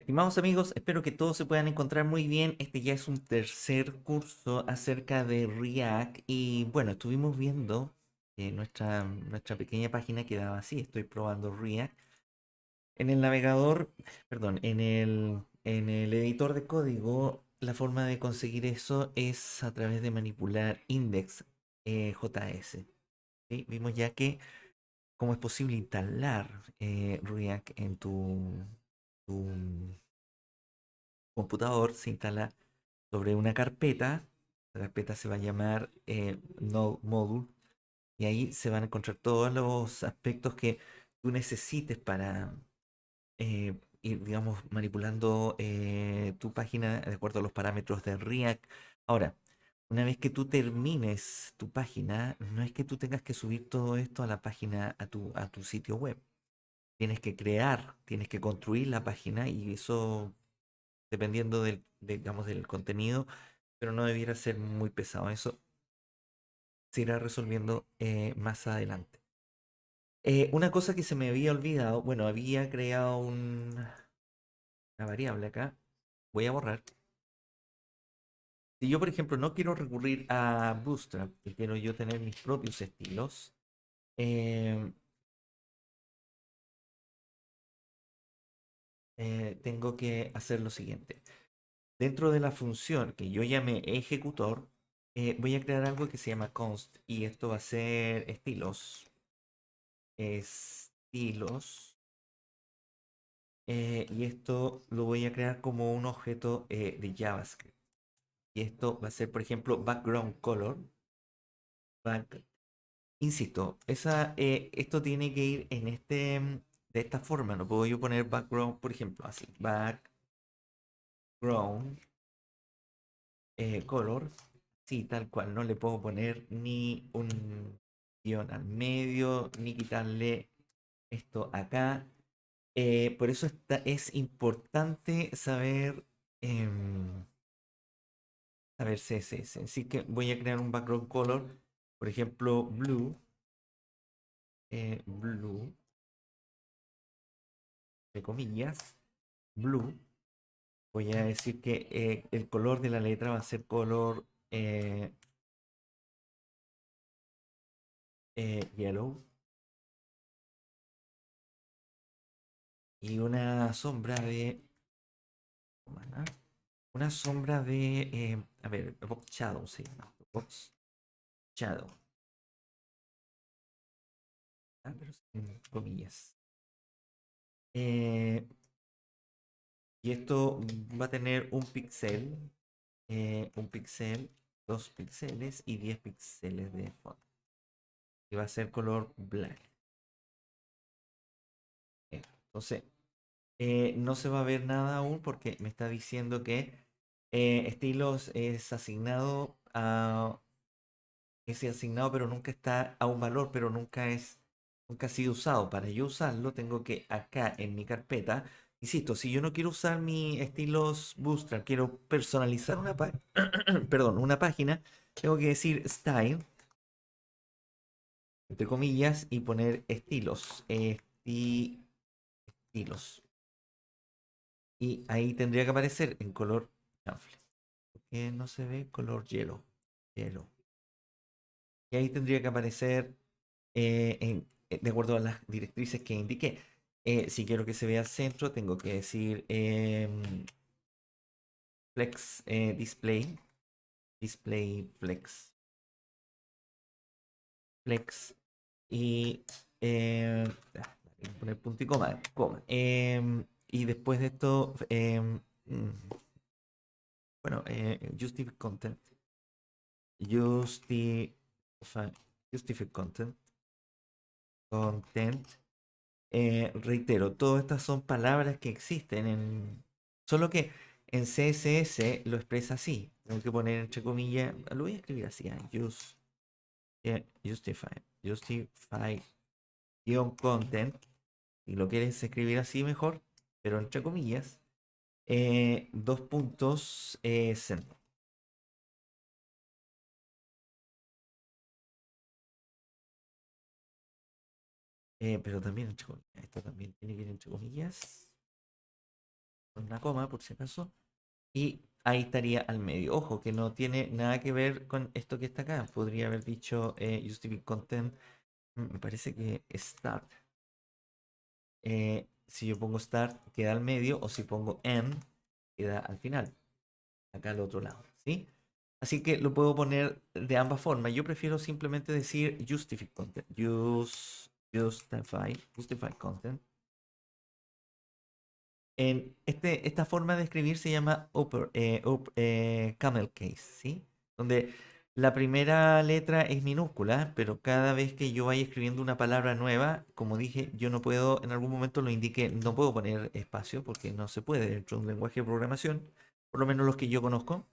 Estimados amigos, espero que todos se puedan encontrar muy bien. Este ya es un tercer curso acerca de React y bueno, estuvimos viendo que nuestra pequeña página quedaba así. Estoy probando React. En el navegador, perdón, en el editor de código, la forma de conseguir eso es a través de manipular index.js. ¿Sí? Vimos ya que cómo es posible instalar React en tu computador. Se instala sobre una carpeta. La carpeta se va a llamar Node Module y ahí se van a encontrar todos los aspectos que tú necesites para ir, digamos, manipulando tu página de acuerdo a los parámetros de React. Ahora, una vez que tú termines tu página, no es que tú tengas que subir todo esto a la página, a tu sitio web. Tienes que crear, tienes que construir la página y eso dependiendo digamos, del contenido, pero no debiera ser muy pesado. Eso se irá resolviendo más adelante. Una cosa que se me había olvidado, bueno, había creado una variable acá. Voy a borrar. Si yo, por ejemplo, no quiero recurrir a Bootstrap y quiero yo tener mis propios estilos, eh, tengo que hacer lo siguiente. Dentro de la función que yo llame ejecutor, voy a crear algo que se llama const y esto va a ser estilos, y esto lo voy a crear como un objeto de JavaScript. Y esto va a ser, por ejemplo, background color. back- Insisto, esto tiene que ir de esta forma. No puedo yo poner background, por ejemplo, así, background color, sí, tal cual. No le puedo poner ni un guión al medio, ni quitarle esto acá. Por eso es importante saber CSS. Así que voy a crear un background color, por ejemplo, blue, de comillas, blue. Voy a decir que el color de la letra va a ser color yellow y una sombra de, una sombra de, a ver, box shadow se llama, box shadow, pero sin comillas. Eh, y esto va a tener un píxel, 2 píxeles y 10 píxeles de fondo. Y va a ser color black. Entonces, no se va a ver nada aún porque me está diciendo que estilos es asignado, pero nunca está a un valor, pero nunca ha sido usado. Para yo usarlo, tengo que acá en mi carpeta, insisto, si yo no quiero usar mi estilos Bootstrap, quiero personalizar perdón, una página, tengo que decir style, entre comillas, y poner estilos. Y ahí tendría que aparecer en color chanfle. Que no se ve color hielo. Y ahí tendría que aparecer de acuerdo a las directrices que indiqué. Si quiero que se vea al centro, tengo que decir flex display flex y voy a poner punto y coma. Y después de esto, bueno, justify content, justify, justify content. Reitero, todas estas son palabras que existen solo que en CSS lo expresa así. Tengo que poner entre comillas, lo voy a escribir así, justify guión content. Si lo quieres escribir así mejor, pero entre comillas, dos puntos, send. Pero también entre comillas, esto también tiene que ir entre comillas. una coma por si acaso, y ahí estaría al medio. Ojo, que no tiene nada que ver con esto que está acá. Podría haber dicho justify content, me parece que start. Si yo pongo start, queda al medio, o si pongo end, queda al final, acá al otro lado, ¿sí? Así que lo puedo poner de ambas formas. Yo prefiero simplemente decir justify content. Justify content. Esta forma de escribir se llama camel case, ¿sí? Donde la primera letra es minúscula, pero cada vez que yo vaya escribiendo una palabra nueva, como dije, yo no puedo, en algún momento lo indiqué, no puedo poner espacio porque no se puede dentro de un lenguaje de programación, por lo menos los que yo conozco.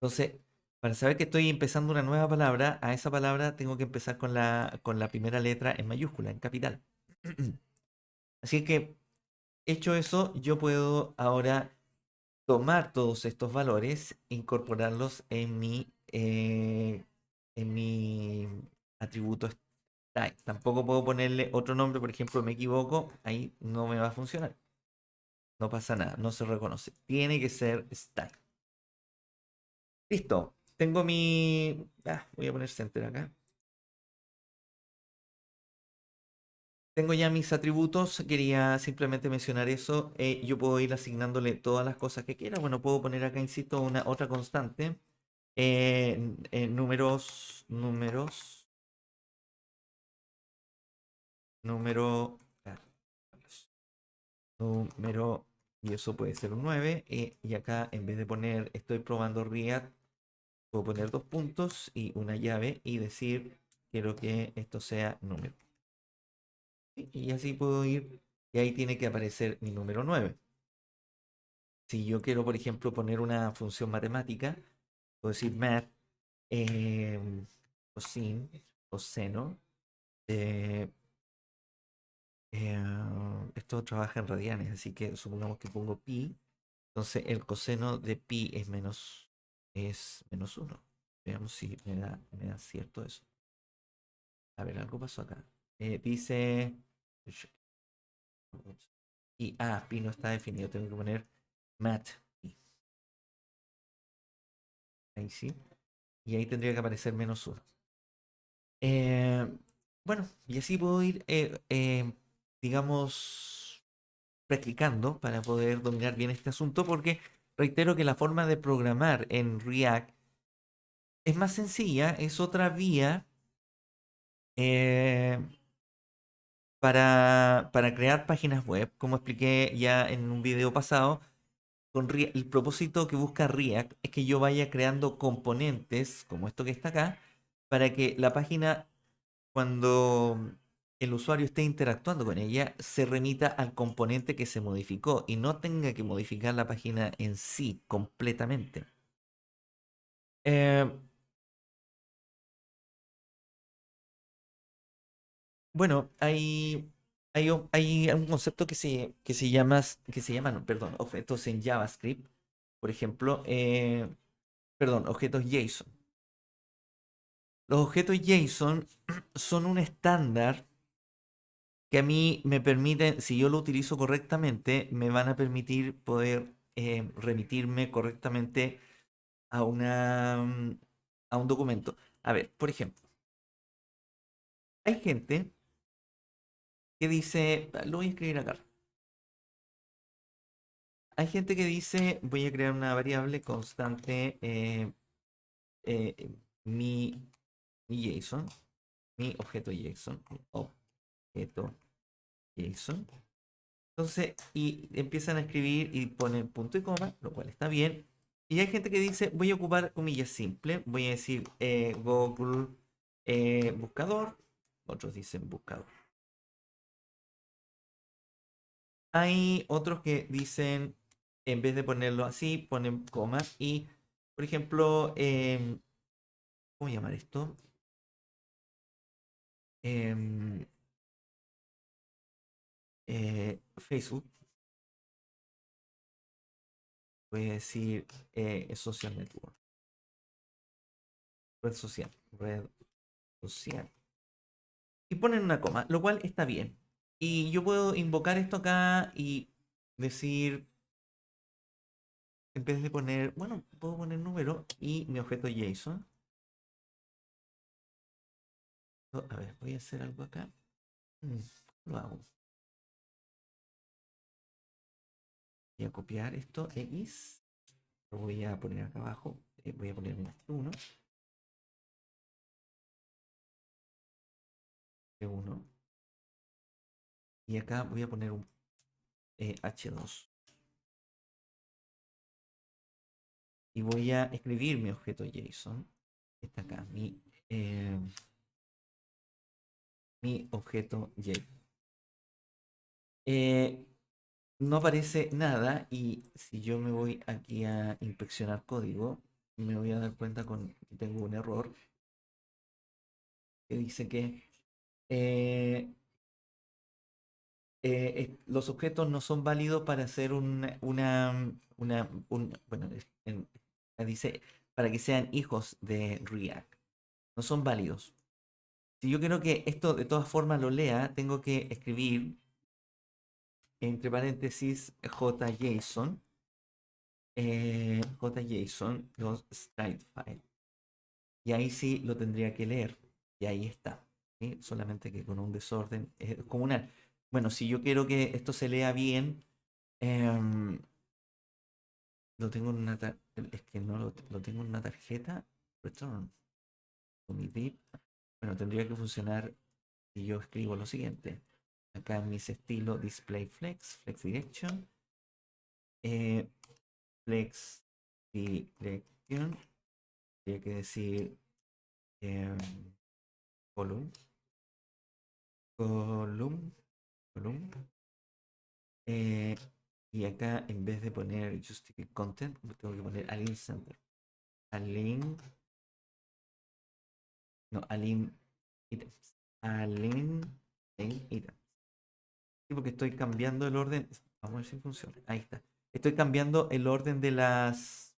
Entonces, para saber que estoy empezando una nueva palabra, a esa palabra tengo que empezar con la primera letra en mayúscula, en capital. Así que, hecho eso, yo puedo ahora tomar todos estos valores, incorporarlos en mi atributo style. Tampoco puedo ponerle otro nombre, por ejemplo, me equivoco, ahí no me va a funcionar. No pasa nada, no se reconoce. Tiene que ser style. Listo. Tengo voy a poner center acá. Tengo ya mis atributos, quería simplemente mencionar eso. Yo puedo ir asignándole todas las cosas que quiera. Bueno, puedo poner acá, insisto, una otra constante. Número, ah, número, y eso puede ser un 9. Y acá, en vez de poner estoy probando React, puedo poner dos puntos y una llave y decir quiero que esto sea número. Y así puedo ir, y ahí tiene que aparecer mi número 9. Si yo quiero, por ejemplo, poner una función matemática, puedo decir math, cosine, coseno. eh, Esto trabaja en radianes, así que supongamos que pongo pi. Entonces el coseno de pi es menos 1. Veamos si me da cierto eso. A ver, algo pasó acá. Dice. Y pi no está definido. Tengo que poner mat pi. Ahí sí. Y ahí tendría que aparecer -1. Bueno, y así puedo ir, digamos, practicando para poder dominar bien este asunto, porque reitero que la forma de programar en React es más sencilla, es otra vía eh, para crear páginas web, como expliqué ya en un video pasado. El propósito que busca React es que yo vaya creando componentes, como esto que está acá, para que la página, cuando el usuario esté interactuando con ella, se remita al componente que se modificó y no tenga que modificar la página en sí completamente. Eh, bueno, hay un concepto que se llama, no, perdón, objetos en JavaScript, por ejemplo, perdón, objetos JSON. Los objetos JSON son un estándar que a mí me permiten, si yo lo utilizo correctamente, me van a permitir poder remitirme correctamente a un documento. A ver, por ejemplo, hay gente que dice, lo voy a escribir acá. Hay gente que dice, voy a crear una variable constante, eh, mi, mi JSON, mi objeto JSON, objeto JSON. Entonces, y empiezan a escribir y ponen punto y coma, lo cual está bien. Y hay gente que dice, voy a ocupar comillas simples, voy a decir Google buscador, otros dicen buscador. Hay otros que dicen, en vez de ponerlo así, ponen comas y, por ejemplo, ¿cómo llamar esto? Em, Facebook, voy a decir social network, red social. Y ponen una coma, lo cual está bien. Y yo puedo invocar esto acá y decir, en vez de poner, bueno, puedo poner número y mi objeto JSON. A ver, voy a hacer algo acá. Mm, Lo hago. Voy a copiar esto, X. Lo voy a poner acá abajo. Voy a poner un 1. F1. Y acá voy a poner un H2. Y voy a escribir mi objeto JSON. Está acá, mi objeto JSON. No aparece nada y si yo me voy aquí a inspeccionar código, me voy a dar cuenta que tengo un error que dice que eh, los objetos no son válidos para hacer bueno, dice para que sean hijos de React. No son válidos. Si yo quiero que esto de todas formas lo lea, tengo que escribir entre paréntesis JSON, JSON, los style file. Y ahí sí lo tendría que leer. Y ahí está. ¿Sí? Solamente que con un desorden comunal. Bueno, si yo quiero que esto se lea bien, em, lo tengo en es que no lo tengo en una tarjeta. Return. Con mi div. Bueno, tendría que funcionar si yo escribo lo siguiente. Acá en mis estilos display flex direction, eh, flex direction, tendría que decir em, column, column, column. eh, y acá en vez de poner justify content, tengo que poner align center. Align, no, align items. Align items. Sí, porque estoy cambiando el orden. Vamos a ver si funciona. Ahí está. Estoy cambiando el orden de las.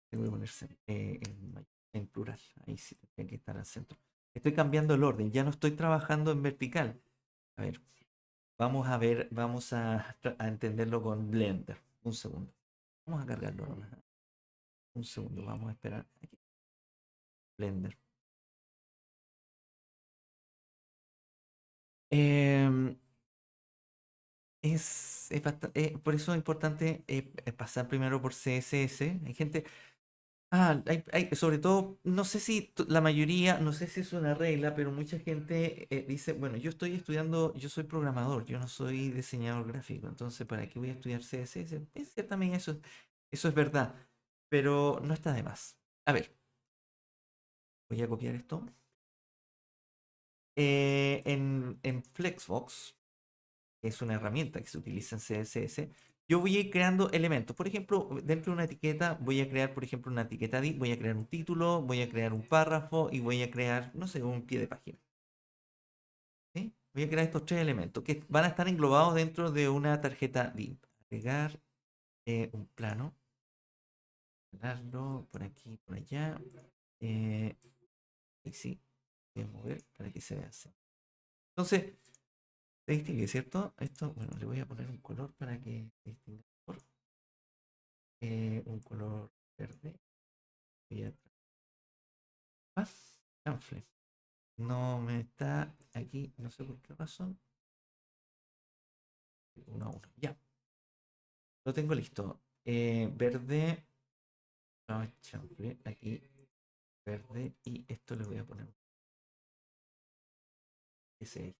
Tengo que ponerse en plural. Ahí sí tiene que estar al centro. Estoy cambiando el orden. Ya no estoy trabajando en vertical. A ver, vamos a ver, vamos a entenderlo con Blender. Un segundo. Vamos a cargarlo nomás. Un segundo, vamos a esperar. Aquí. Blender. Em, por eso es importante pasar primero por CSS. Hay gente. Sobre todo, no sé si la mayoría, no sé si es una regla, pero mucha gente dice, bueno, yo estoy estudiando, yo soy programador, yo no soy diseñador gráfico, entonces ¿para qué voy a estudiar CSS? Es que también eso es verdad, pero no está de más. A ver, voy a copiar esto. En Flexbox, que es una herramienta que se utiliza en CSS, yo voy a ir creando elementos. Por ejemplo, dentro de una etiqueta voy a crear, por ejemplo, una etiqueta div, voy a crear un título, voy a crear un párrafo y voy a crear, no sé, un pie de página. ¿Sí? Voy a crear estos tres elementos que van a estar englobados dentro de una tarjeta div. Agregar un plano, pegarlo por aquí, por allá. Y sí, voy a mover para que se vea así. Entonces, se distingue, ¿cierto? Esto, bueno, le voy a poner un color para que se distinga mejor. Un color verde. Voy a... Ah, chanfle. No me está aquí, no sé por qué razón. Uno a uno. Ya, lo tengo listo. Verde. No, chanfle. Aquí, verde. Y esto le voy a poner ese.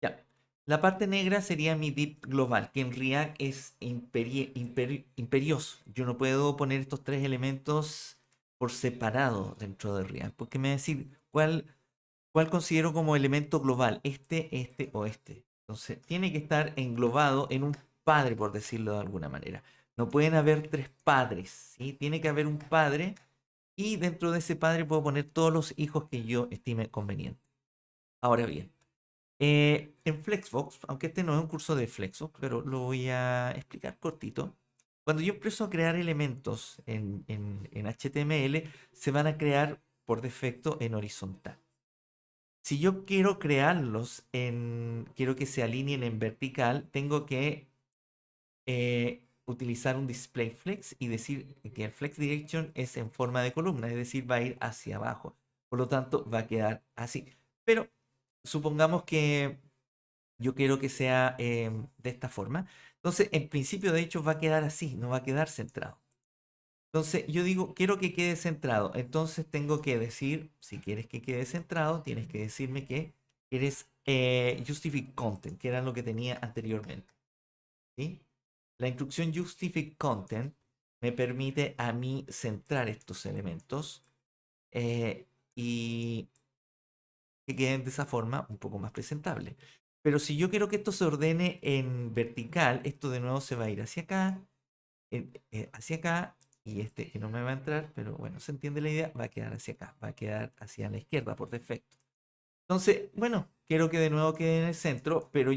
Ya. La parte negra sería mi div global, que en React es imperioso. Yo no puedo poner estos tres elementos por separado dentro de React, porque me va a decir cuál considero como elemento global, este o este. Entonces, tiene que estar englobado en un padre, por decirlo de alguna manera. No pueden haber tres padres, ¿sí? Tiene que haber un padre y dentro de ese padre puedo poner todos los hijos que yo estime conveniente. Ahora bien. En Flexbox, aunque este no es un curso de Flexbox, pero lo voy a explicar cortito. Cuando yo empiezo a crear elementos en HTML, se van a crear por defecto en horizontal. Si yo quiero crearlos quiero que se alineen en vertical, tengo que utilizar un display flex y decir que el flex direction es en forma de columna, es decir, va a ir hacia abajo. Por lo tanto, va a quedar así. Pero supongamos que yo quiero que sea de esta forma. Entonces, en principio, de hecho, va a quedar así, no va a quedar centrado. Entonces, yo digo, quiero que quede centrado. Entonces, tengo que decir, si quieres que quede centrado, tienes que decirme que eres justify content, que era lo que tenía anteriormente. ¿Sí? La instrucción justify content me permite a mí centrar estos elementos y que queden de esa forma un poco más presentable. Pero si yo quiero que esto se ordene en vertical, esto de nuevo se va a ir hacia acá, y este que no me va a entrar, pero bueno, se entiende la idea, va a quedar hacia acá, va a quedar hacia la izquierda por defecto. Entonces, bueno, quiero que de nuevo quede en el centro, pero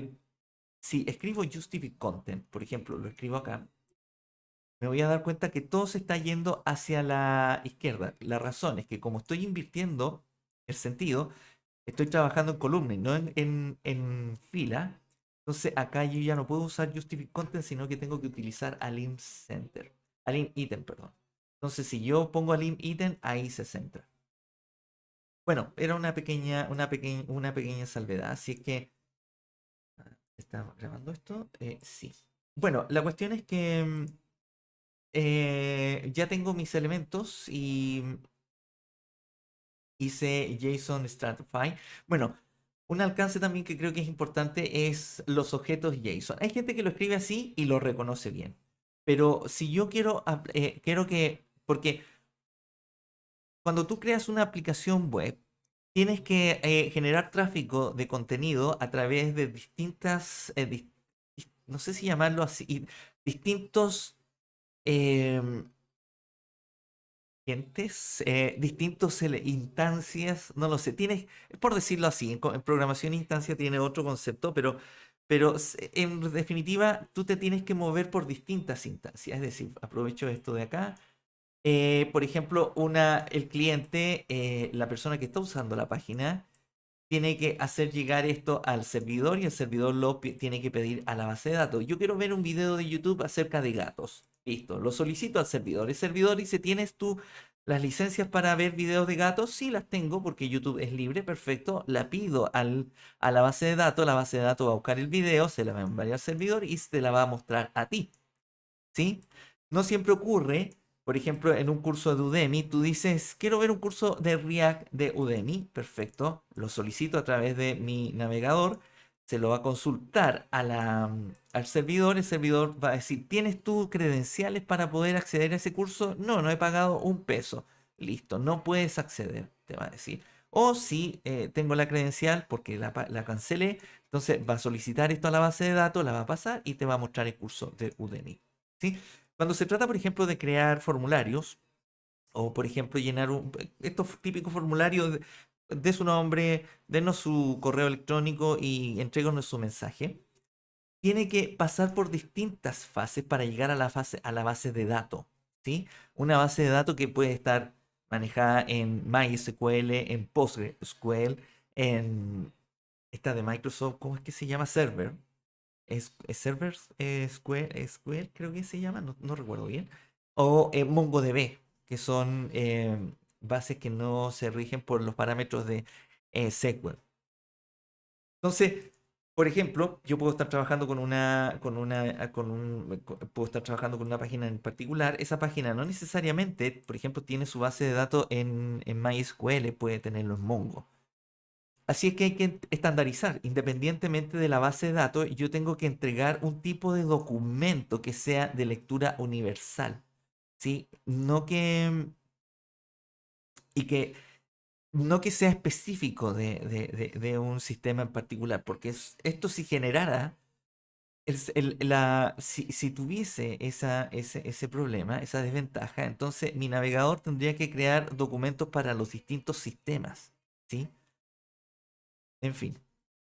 si escribo justify content, por ejemplo, lo escribo acá, me voy a dar cuenta que todo se está yendo hacia la izquierda. La razón es que como estoy invirtiendo el sentido, estoy trabajando en columna y no en fila. Entonces acá yo ya no puedo usar Justify Content, sino que tengo que utilizar Align Center. Align Item, perdón. Entonces si yo pongo Align Item, ahí se centra. Bueno, era una pequeña salvedad, así que... ¿Está grabando esto? Sí. Bueno, la cuestión es que ya tengo mis elementos y hice JSON Stratify. Bueno, un alcance también que creo que es importante es los objetos JSON. Hay gente que lo escribe así y lo reconoce bien. Pero si yo quiero que, porque cuando tú creas una aplicación web, tienes que generar tráfico de contenido a través de distintas, no sé si llamarlo así, distintos em, gentes, distintos instancias, no lo sé, tienes, por decirlo así, en programación instancia tiene otro concepto, pero en definitiva tú te tienes que mover por distintas instancias, es decir, aprovecho esto de acá. Por ejemplo, el cliente, la persona que está usando la página, tiene que hacer llegar esto al servidor y el servidor tiene que pedir a la base de datos. Yo quiero ver un video de YouTube acerca de gatos. Listo, lo solicito al servidor. El servidor dice, ¿tienes tú las licencias para ver videos de gatos? Sí, las tengo porque YouTube es libre, perfecto. La pido a la base de datos va a buscar el video, se la va a enviar al servidor y se la va a mostrar a ti. ¿Sí? No siempre ocurre. Por ejemplo, en un curso de Udemy, tú dices, quiero ver un curso de React de Udemy. Perfecto. Lo solicito a través de mi navegador. Se lo va a consultar al servidor. El servidor va a decir, ¿tienes tú credenciales para poder acceder a ese curso? No, no he pagado un peso. Listo, no puedes acceder, te va a decir. O si tengo la credencial porque la cancelé, entonces va a solicitar esto a la base de datos, la va a pasar y te va a mostrar el curso de Udemy. ¿Sí? Cuando se trata, por ejemplo, de crear formularios, o por ejemplo llenar estos típicos formularios de su nombre, denos su correo electrónico y entréganos su mensaje, tiene que pasar por distintas fases para llegar a la base de datos. ¿Sí? Una base de datos que puede estar manejada en MySQL, en PostgreSQL, en esta de Microsoft, ¿cómo es que se llama? Server. Es Servers SQL, creo que se llama, no recuerdo bien. O MongoDB, que son bases que no se rigen por los parámetros de SQL. Entonces, por ejemplo, yo puedo estar trabajando puedo estar trabajando con una página en particular. Esa página no necesariamente, por ejemplo, tiene su base de datos en MySQL, puede tenerlo en Mongo. Así es que hay que estandarizar, independientemente de la base de datos, yo tengo que entregar un tipo de documento que sea de lectura universal, ¿sí? Y que, no que sea específico de un sistema en particular, porque esto si generara, si tuviese ese problema, esa desventaja, entonces mi navegador tendría que crear documentos para los distintos sistemas, ¿sí? En fin.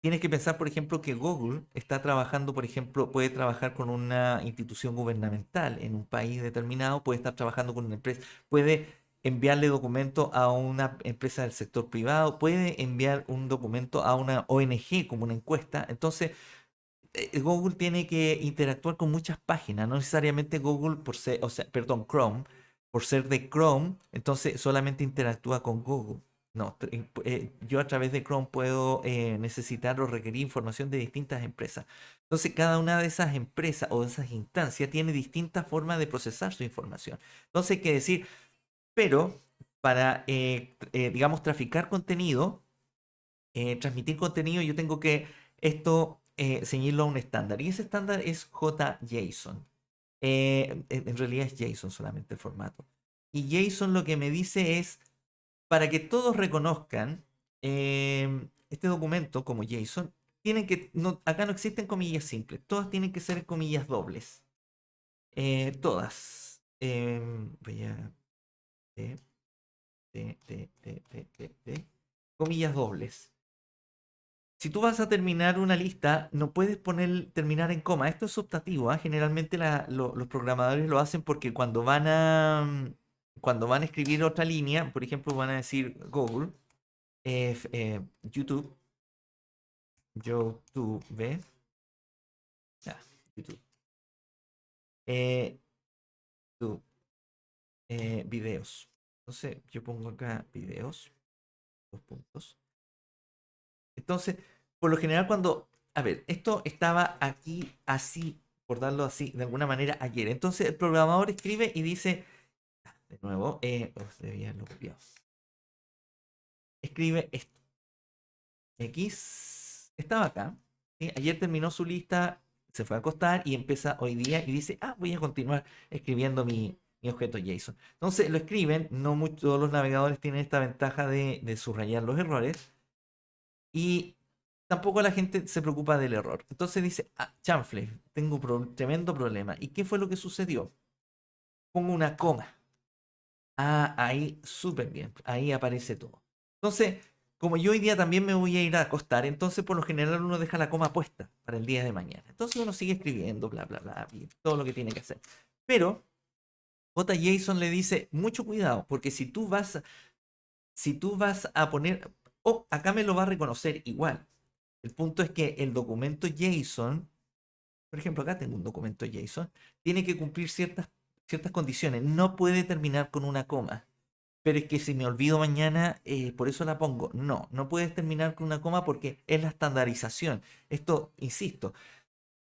Tienes que pensar, por ejemplo, que Google está trabajando, por ejemplo, puede trabajar con una institución gubernamental en un país determinado, puede estar trabajando con una empresa, puede enviarle documento a una empresa del sector privado, puede enviar un documento a una ONG como una encuesta. Entonces, Google tiene que interactuar con muchas páginas, no necesariamente Google por ser, o sea, perdón, Chrome, por ser de Chrome, entonces solamente interactúa con Google. No, yo a través de Chrome puedo necesitar o requerir información de distintas empresas. Entonces, cada una de esas empresas o de esas instancias tiene distintas formas de procesar su información. Entonces, hay que decir, pero para, digamos, traficar contenido, transmitir contenido, yo tengo que esto ceñirlo a un estándar. Y ese estándar es JSON. En realidad es JSON solamente el formato. Y JSON lo que me dice es, para que todos reconozcan este documento como JSON, tienen que, no, acá no existen comillas simples, todas tienen que ser comillas dobles. Todas. Voy a... T, comillas dobles. Si tú vas a terminar una lista, no puedes poner terminar en coma. Esto es optativo, ¿ah? Generalmente los programadores lo hacen porque cuando van a escribir otra línea, por ejemplo, van a decir Google, YouTube, YouTube, ah, YouTube, eh, YouTube, videos. Entonces, yo pongo acá videos, dos puntos. Entonces, por lo general cuando, a ver, esto estaba aquí así, por darlo así, de alguna manera ayer. Entonces el programador escribe y dice, de nuevo, debía haberlo copiado. Escribe esto. X estaba acá. ¿Sí? Ayer terminó su lista, se fue a acostar y empieza hoy día y dice, voy a continuar escribiendo mi objeto JSON. Entonces lo escriben, no todos los navegadores tienen esta ventaja de subrayar los errores. Y tampoco la gente se preocupa del error. Entonces dice, chanfle, tengo un tremendo problema. ¿Y qué fue lo que sucedió? Pongo una coma. Ahí súper bien. Ahí aparece todo. Entonces, como yo hoy día también me voy a ir a acostar, entonces por lo general uno deja la coma puesta para el día de mañana. Entonces uno sigue escribiendo, bla, bla, bla, y todo lo que tiene que hacer. Pero JSON le dice, mucho cuidado, porque si tú vas a poner, acá me lo va a reconocer igual. El punto es que el documento JSON, por ejemplo, acá tengo un documento JSON, tiene que cumplir ciertas condiciones. No puede terminar con una coma. Pero es que si me olvido mañana, por eso la pongo. No, no puedes terminar con una coma porque es la estandarización. Esto, insisto,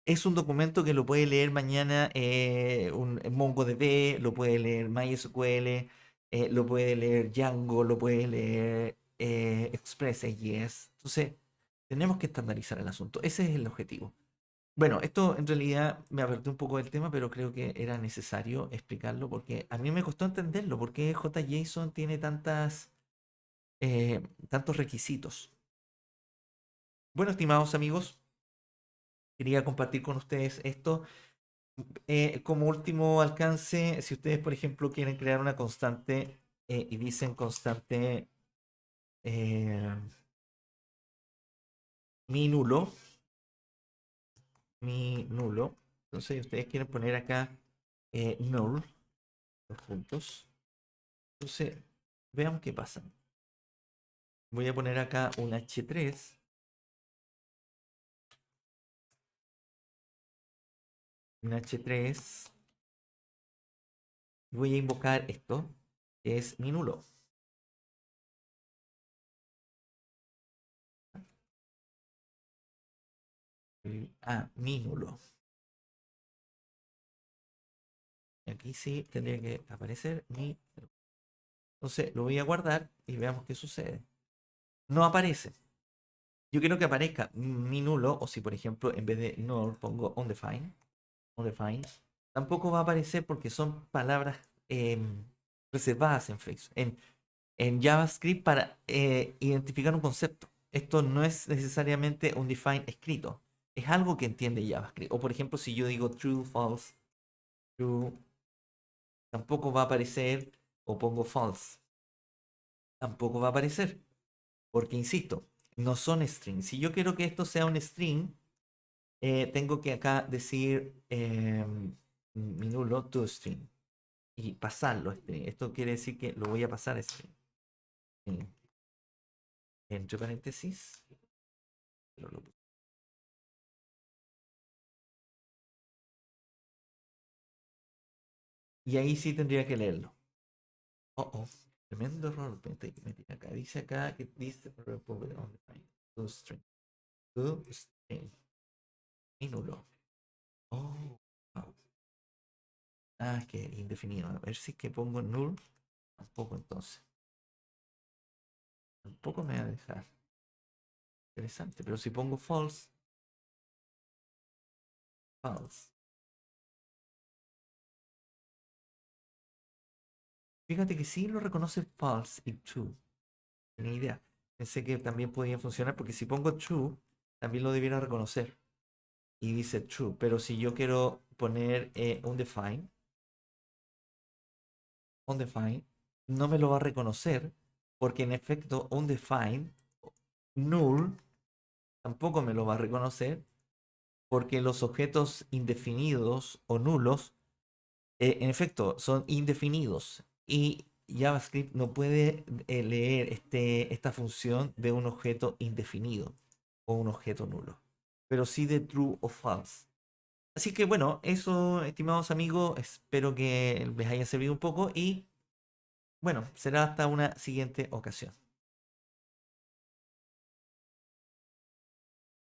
es un documento que lo puede leer mañana un MongoDB, lo puede leer MySQL, lo puede leer Django, lo puede leer Express.js. Entonces, tenemos que estandarizar el asunto. Ese es el objetivo. Bueno, esto en realidad me aparté un poco del tema, pero creo que era necesario explicarlo porque a mí me costó entenderlo, porque JSON tiene tantos requisitos. Bueno, estimados amigos, quería compartir con ustedes esto. Como último alcance, si ustedes, por ejemplo, quieren crear una constante y dicen constante eh, mi nulo, entonces ustedes quieren poner acá null, dos puntos. Entonces, veamos qué pasa. Voy a poner acá un H3, un H3, voy a invocar esto, que es mi nulo. Mi nulo. Y aquí sí tendría que aparecer mi. Entonces lo voy a guardar y veamos qué sucede. No aparece. Yo quiero que aparezca mi nulo, o si por ejemplo en vez de null pongo undefined, tampoco va a aparecer porque son palabras reservadas en JavaScript para identificar un concepto. Esto no es necesariamente un define escrito, es algo que entiende JavaScript. O por ejemplo, si yo digo true, false, true, tampoco va a aparecer, o pongo false, tampoco va a aparecer, porque insisto, no son strings. Si yo quiero que esto sea un string, tengo que acá decir mi nulo toString. y pasarlo a string. Esto quiere decir que lo voy a pasar a string. Eh, Entre paréntesis. Y ahí sí tendría que leerlo. Oh, oh. Tremendo error. Me tiene acá. Dice acá que dice to string. To string. Y nulo. Oh, wow. Ah, es que indefinido. A ver si es que pongo null. Tampoco entonces. Tampoco me va a dejar. Interesante. Pero si pongo false, false. Fíjate que sí lo reconoce false y true. Tenía idea. Pensé que también podía funcionar porque si pongo true, también lo debiera reconocer. Y dice true. Pero si yo quiero poner undefined, no me lo va a reconocer porque en efecto undefined, null, tampoco me lo va a reconocer porque los objetos indefinidos o nulos, en efecto, son indefinidos y JavaScript no puede leer esta función de un objeto indefinido o un objeto nulo, pero sí de true o false. Así que bueno, eso, estimados amigos, espero que les haya servido un poco y bueno, será hasta una siguiente ocasión.